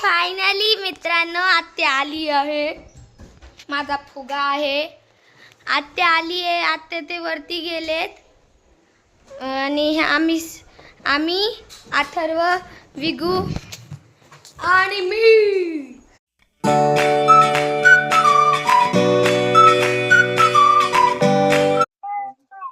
Finally मित्रांनो आत्या आली आहे. माझा फुगा आहे. आत्या आली आहे. आत्या ते वरती गेलेत आणि आम्ही अथर्व, विगू आणि मी.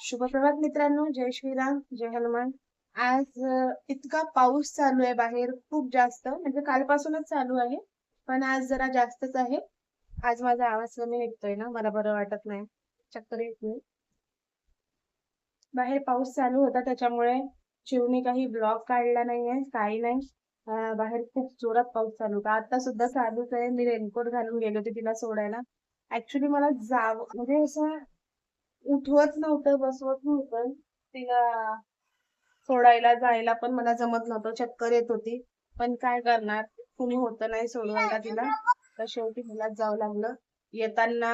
शुभप्रभात मित्रांनो. जय श्रीराम, जय हनुमान. आज इतका पाऊस चालू आहे बाहेर, खूप जास्त, म्हणजे कालपासूनच चालू आहे, पण आज जरा जास्तच आहे. आज माझा आवाज कमी निघतोय ना, मला बरं वाटत नाही, चक्कर येत नाही. बाहेर पाऊस चालू होता त्याच्यामुळे चिवने काही ब्लॉग काढला नाहीये, काही नाही. बाहेर खूप जोरात पाऊस चालू होता, आता सुद्धा चालूच आहे. मी रेनकोट घालून गेले होते तिला सोडायला. ऍक्च्युली मला म्हणजे असं उठवत नव्हतं, बसवत नव्हतं, तिला सोडायला जायला पण मला जमत नव्हतं, चक्कर येत होती. पण काय करणार, कुणी होतं नाही सोडवायला तिला, तर शेवटी मलाच जावं लागलं. येताना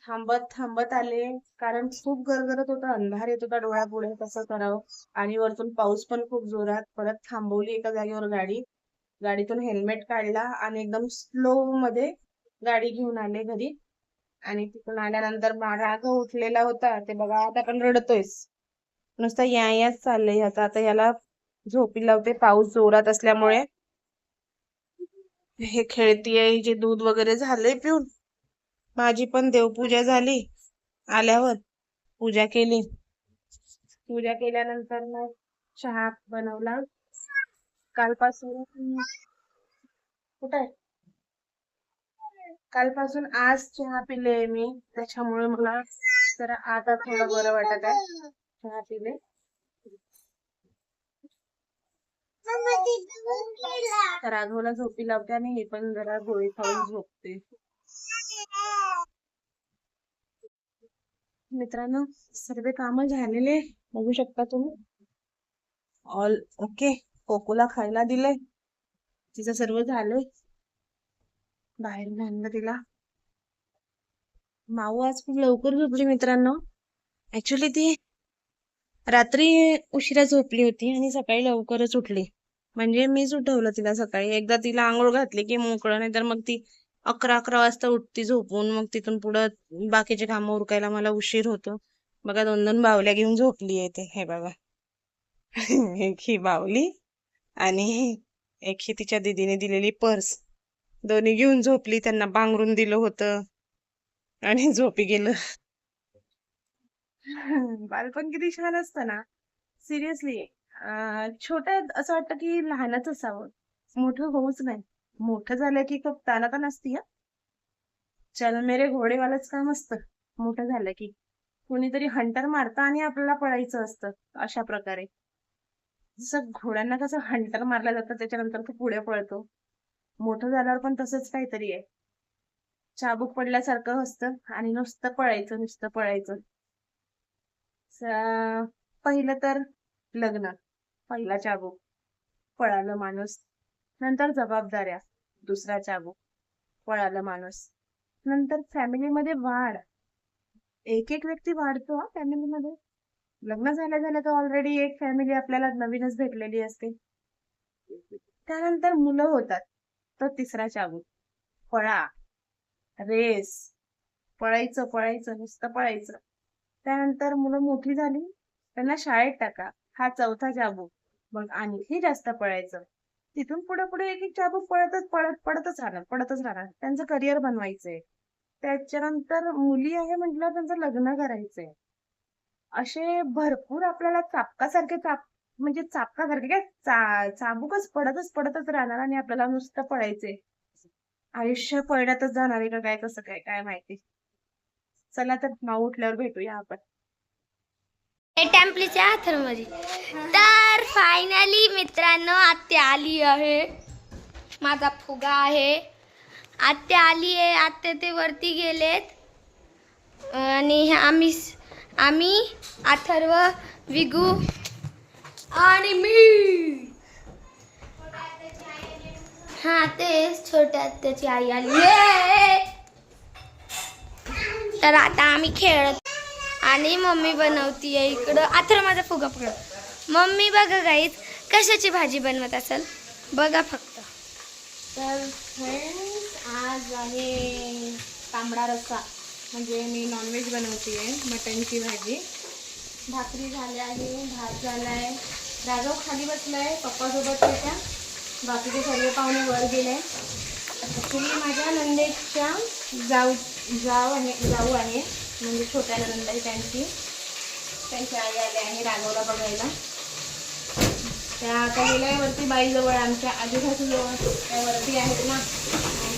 थांबत थांबत आले, कारण खूप गरगरत होता, अंधार येत होता डोळ्यापुढे, कसं करावं. आणि वरतून पाऊस पण खूप जोरात. परत थांबवली एका जागेवर गाडी, गाडीतून हेल्मेट काढला आणि एकदम स्लो मध्ये गाडी घेऊन आले घरी. आणि तिथून आल्यानंतर राघव उठलेला होता, ते बघा आता पण रडतोयच, नुसतं याच चाललंय. आता याला झोपी लावते, पाऊस जोरात असल्यामुळे. हे खेळतीये, हिचे दूध वगैरे झाले पिऊन. माझी पण देवपूजा झाली, आल्यावर पूजा केली. पूजा केल्यानंतर मग चहा बनवला. कालपासून कुठे आहे, कालपासून आज चहा पिले मी, त्याच्यामुळे मला जरा आता थोडं बरं वाटत आहे. चहा पिले. राघवला झोपी लावते आणि हे पण जरा गोळी खाऊन झोपते. मित्रांनो, सर्व काम झालेले बघू शकता तुम्ही. All okay. कोकोला खायला दिले, तिचं सर्व झालंय. बाहेर आणलं तिला. माऊ आज खूप लवकर झोपली मित्रांनो. ऍक्च्युली ती रात्री उशिरा झोपली होती आणि सकाळी लवकरच उठली. म्हणजे मीच उठवलं तिला सकाळी. एकदा तिला आंघोळ घातली की मोकळं, नाही तर मग ती 11 वाजता उठती झोपून. मग तिथून पुढं बाकीचे कामं उरकायला मला उशीर होतो. बघा 2 बावल्या घेऊन झोपली आहे ते, हे बघा. एक ही बावली आणि एक ही तिच्या दीदीने दिलेली पर्स, दोन्ही घेऊन झोपली. त्यांना पांघरून दिलं होतं आणि झोपी गेलं. बालपण किती छान असतं ना, सिरियसली. छोटं असं वाटतं की लहानच असावं, मोठं होऊच नाही. मोठं झालं की खूप ताणा नसती. चल मेरे घोडेवालंच काम असतं मोठं झालं की. कोणीतरी हंटर मारतं आणि आपल्याला पळायचं असतं, अशा प्रकारे. जसं घोड्यांना कसं हंटर मारलं जातं, त्याच्यानंतर तो पुढे पळतो, मोठं झाल्यावर पण तसंच काहीतरी आहे. चाबूक पडल्यासारखं असतं आणि नुसतं पळायचं, नुसतं पळायचं. पहिलं तर लग्न, पहिला चाबूक, पळालं माणूस. नंतर जबाबदाऱ्या, दुसरा चाबूक, पळालं माणूस. नंतर फॅमिलीमध्ये वाढ, एक एक व्यक्ती वाढतो फॅमिलीमध्ये. लग्न झाल्या तर ऑलरेडी एक फॅमिली आपल्याला नवीनच भेटलेली असते. त्यानंतर मुलं होतात, तो तिसरा चाबूक, पळा, रेस, पळायचं पळायचं, नुसतं पळायचं. त्यानंतर मुलं मोठी झाली, त्यांना शाळेत टाका, हा चौथा चाबूक. मग आणखी जास्त पळायचं. तिथून पुढे पुढे एक एक चाबूक पडतच राहणार. त्यांचं करिअर बनवायचंय. त्याच्यानंतर मुली आहे म्हटलं त्यांचं लग्न करायचंय. असे भरपूर आपल्याला म्हणजे चापकासारखे काय चाबूकच पडतच राहणार आणि आपल्याला नुसतं पळायचंय. आयुष्य पळण्यातच जाणार आहे का काय, कसं काय, काय माहिती. चला तर माऊ उठल्यावर भेटूया आपण. टेम्पलीच्या अथर्वमध्ये. तर फायनली मित्रांनो आत्या आली आहे. माझा फुगा आहे. आत्या आली आहे. आत्या ते वरती गेलेत आणि आम्ही अथर्व, विगू आणि मी. हा तेच छोट्या आत्याची आई आली आहे. तर आता आम्ही खेळत आणि मम्मी बनवतीये इकडं. अथर्व माझा फुगा पकड. मम्मी बघा गाईज कशाची भाजी बनवत असेल बघा फक्त. तर फ्रेंड्स आज आहे तांबडा रस्सा, म्हणजे मी नॉनव्हेज बनवते आहे, मटनची भाजी. भाकरी झाल्या आहे, भात झाला आहे. राघव खाली बसला आहे पप्पासोबत त्याच्या. बाकीचे सर्व पाहुणे वर गेले. ॲक्च्युली माझ्या नंदेच्या जाऊ आहे म्हणजे छोट्या नंद आहे त्यांची आई आले आहे राघवला बघायला. त्या आता गेल्या वरती बाईजवळ, आमच्या आजूबाजूजवळ त्या वरती आहेत ना,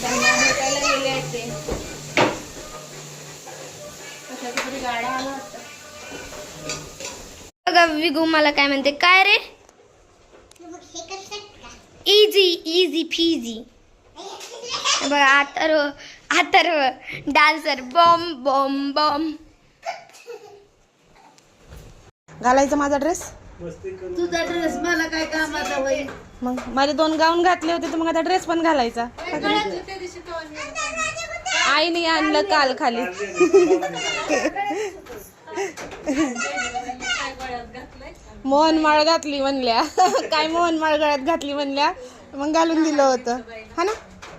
त्यांना भेटायला गेले आहेत ते. कशाची तरी गाड्या आला वाटतं. बघा विगू मला काय म्हणते, काय रे? Easy easy fizzy. बघा Atharva dancer bomb bomb bomb. घालायचा माझा ड्रेस. तुझा ड्रेस मला काय कामाचा होईल. मग माझे 2 गाऊन घातले होते तर मग आता ड्रेस पण घालायचा. आईने आणलं काल खाली. मोहनमाळ घातली म्हणल्या. काय मोहनमाळ गळ्यात घातली म्हणल्या, मग घालून दिलं होतं हा ना.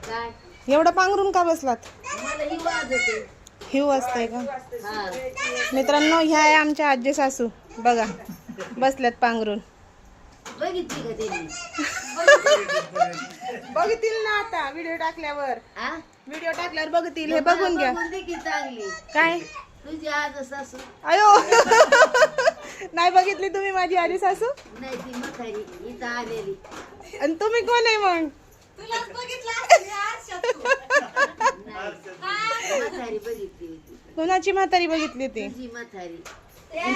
काय एवढं पांघरून का बसलात? मला ही वाजते. हिव असतंय का? हा मित्रांनो, ह्या आहे आमच्या आजी सासू. बघा बसल्यात पांघरून. बघितली का त्यांनी? बघतील ना आता व्हिडिओ टाकल्यावर. हा? व्हिडिओ टाकल्यावर बघतील, हे बघून घ्या. बघून दे की चांगली. काय तुझी आज सासू अयो नाही बघितली तुम्ही माझी आजी सासू? नाही, ती म्हातारी इथं आलेली. आणि तुम्ही कोण आहे मग? म्हातारी बघितली होती. कोणाची म्हातारी बघितली ती? तुझी म्हातारी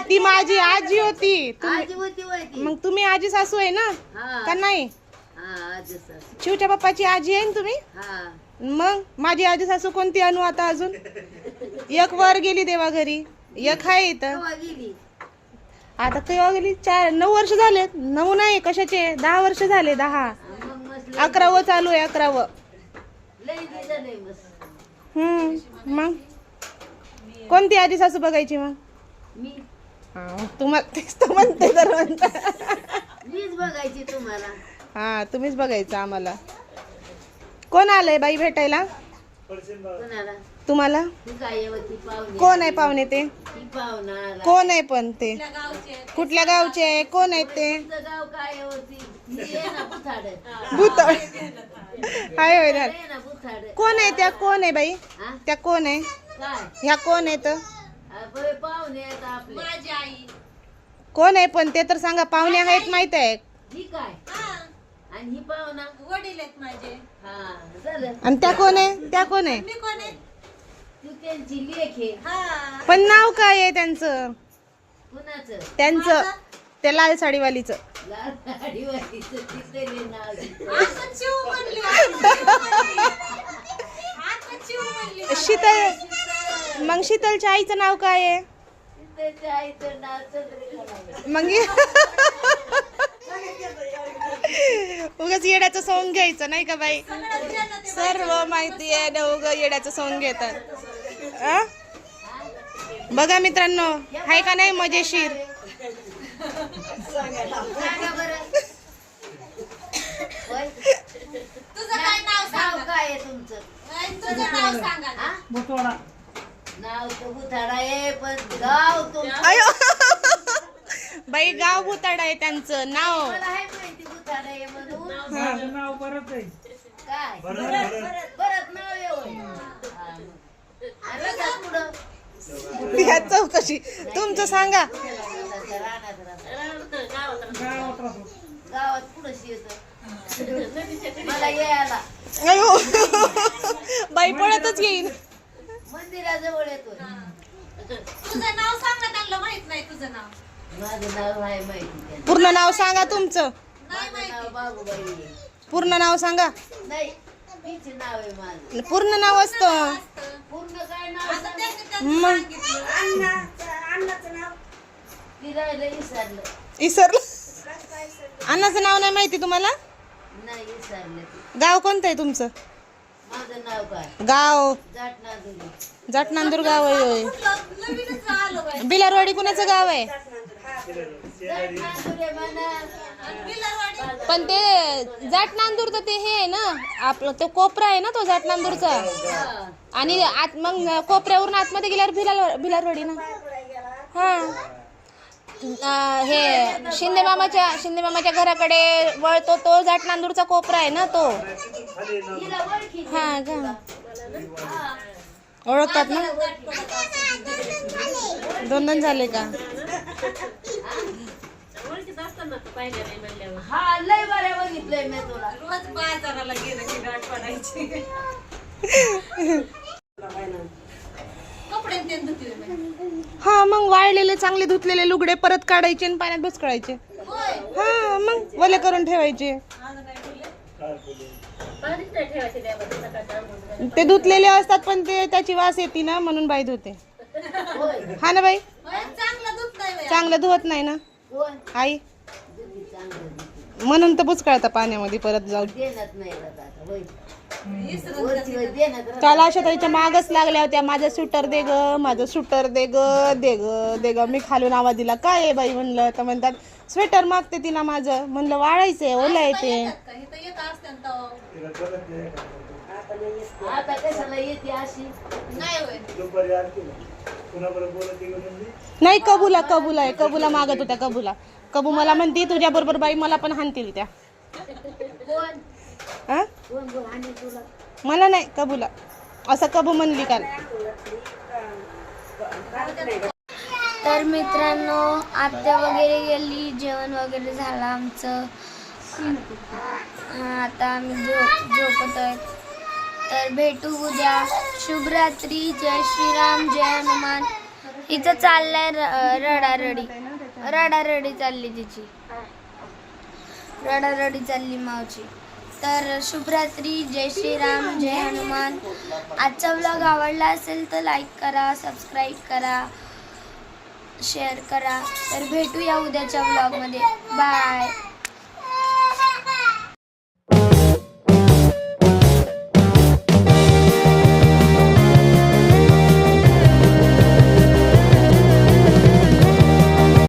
ती माझी आजी होती. आजी होती होय ती. मग तुम्ही आजी सासू आहे ना हा का नाही? हा आज सासू. शिवच्या बाप्पाची आजी आहे ना तुम्ही? हा मग माझी आजी सासू कोणती आणू आता? अजून एक वर गेली देवा घरी, एक आहे इथं. केव्हा गेली? आता केव्हा गेली? 9 वर्ष झालेत. 9 नाही, कशाचे 10 वर्ष झाले. 10 मग मस्त 11वं चालू आहे. 11वं. लई दिलं नाही मस्त. मग कोणती आजी सासू बघायची मग? मी तुम्हाला तेच तर म्हणते तर म्हणता. मीच बघायची तुम्हाला. हा तुम्हीच बघायचं आम्हाला. कोण आलंय बाई भेटायला कोणाला? तुम्हाला? ती काय होती पाहुणे. कोण आहे पाहुणे ते? ती पाहुणा आला. कोण आहे पण ते? कुठल्या गावचे आहे? कोण आहेत ते? तुझं गाव काय होती? ही आहे ना बुथाड. भूतळ. हाय होय ना. आहे ना बुथाड. कोण आहे त्या? कोण आहे बाई हा? त्या? कोण आहे काय? ह्या? कोण आहेत? बरे पाहुणे आहेत आपले. माझी आई. कोण आहे पण ते तर सांगा. पाहुणे आहेत माहित आहे. ही काय? आणि ही पाहुणा वडील आहेत माझे. हा झालं. आणि त्या कोण आहे? त्या कोण आहे? तू त्यांची लेख आहे. पण नाव काय आहे त्यांचं? कुणाचं? त्यांचं त्या लाल साडीवालीचं. लाल साडीवालीचं तिथे नाव शीतल. मग शीतलच्या आईचं नाव काय आहे? तिथे आईचं नाव चंद्रिका. मग उगाच येड्याचं सोंग घ्यायचं नाही का बाई? सर्व माहिती आहे ना, उगा येड्याचं सोंग घेतात. आ? बघा मित्रांनो, हाय का नाही मजेशीर? सांगा बरं. होय? नाव काय आहे तुमचं? हा? नाव तर बुथाडा आहे, पण गाव तुमचं. अयो बाई गाव भुताड आहे त्यांचं नाव. मला आहे माहिती बुथाडा आहे म्हणून. काय? परत नाव येऊ. आता जा पुढं. या चौकशी तुमचं सांगा. गावात पुढंच येत मला यायला. अयो बाई पळतच येईन. मंदिराजवळ येतो. तुझं नाव सांग ना, त्यांना माहित नाही तुझं नाव. माझं नाव आहे माहिती त्यांना. पूर्ण नाव सांगा तुमचं. माझं नाव बाबूबाई आहे. पूर्ण नाव सांगा. नाही, तिचे नाव आहे माझं. पूर्ण नाव असतं. पूर्ण काय नाव आता सांग? त्यांनी त्यांचं मग सांगितलं. ती राहिलं विसरलं. इसरलं. अण्णाचं नाव नाही माहिती तुम्हाला? नाही विसरलं ती. गाव कोणतं आहे तुमचं? माझं नाव काय? गाव जाटनाजुरी. जाटनांदूर गाव आहे. नवीनच आलो बाई. बिलारवाडी कुणाचं गाव आहे? पण ते जाट नांदूरचं ते हे आहे ना आपलं, तो कोपरा आहे ना तो जाट नांदूरचा. आणि मग कोपऱ्यावरून आतमध्ये गेल्यावर भिलारवाडी ना. हा हे शिंदे मामाच्या घराकडे वळतो तो जाट नांदूरचा कोपरा आहे ना तो. हा का ओळखतात ना. 2 झाले का. हा लय बऱ्या बघितलंय मी तुला. रोज बाजाराला गेलं की गाठ पडायची. कपडे ते धुतले मी. हा मग वाळलेले चांगले धुतलेले लुगडे परत काढायचे आणि पाण्यात बुचकळायचे. हा मग वले करून ठेवायचे. ते धुतलेले असतात पण ते त्याची वास येते ना म्हणून बाई धुते. हा ना बाई. चांगलं धुत नाही बाई. चांगलं धुवत नाही ना आई, म्हणून तर बुचकळता पाण्यामध्ये परत जाऊ. काल अशा ताईच्या मागच लागल्या होत्या, माझं स्वेटर दे ग, माझं स्वेटर दे ग, दे ग दे ग. मी खालून आवाज दिला काय आहे बाई म्हणलं, तर म्हणतात स्वेटर मागते तिला माझं. म्हणलं वाळायचंय ओला येते. इथं येत असते ना तेव्हा. आता कशाला येते अशी. नाही होय. नाही कबूला कबूला आहे, कबूला मागत होत्या. कबू मला म्हणती तुझ्या बरोबर बाई मला पण हाणतील त्या. कोण हा कोण कोण आणि तुला. मला नाही कबूला, असं कबू म्हणली काल. तर मित्रांनो आत्या वगैरे गेली, जेवण वगैरे झालं आमचं. आता आम्ही झोपत आहे. तर भेटू उद्या. शुभरात्री. जय श्रीराम, जय हनुमान. हिचं चाललंय रडारडी चालली तिची. रडारडी चालली मावची. तर शुभरात्री. जय श्रीराम, जय हनुमान. आजचा व्लॉग आवडला असेल तर लाईक करा, सबस्क्राईब करा, शेअर करा. तर भेटूया उद्याच्या व्लॉगमध्ये. बाय.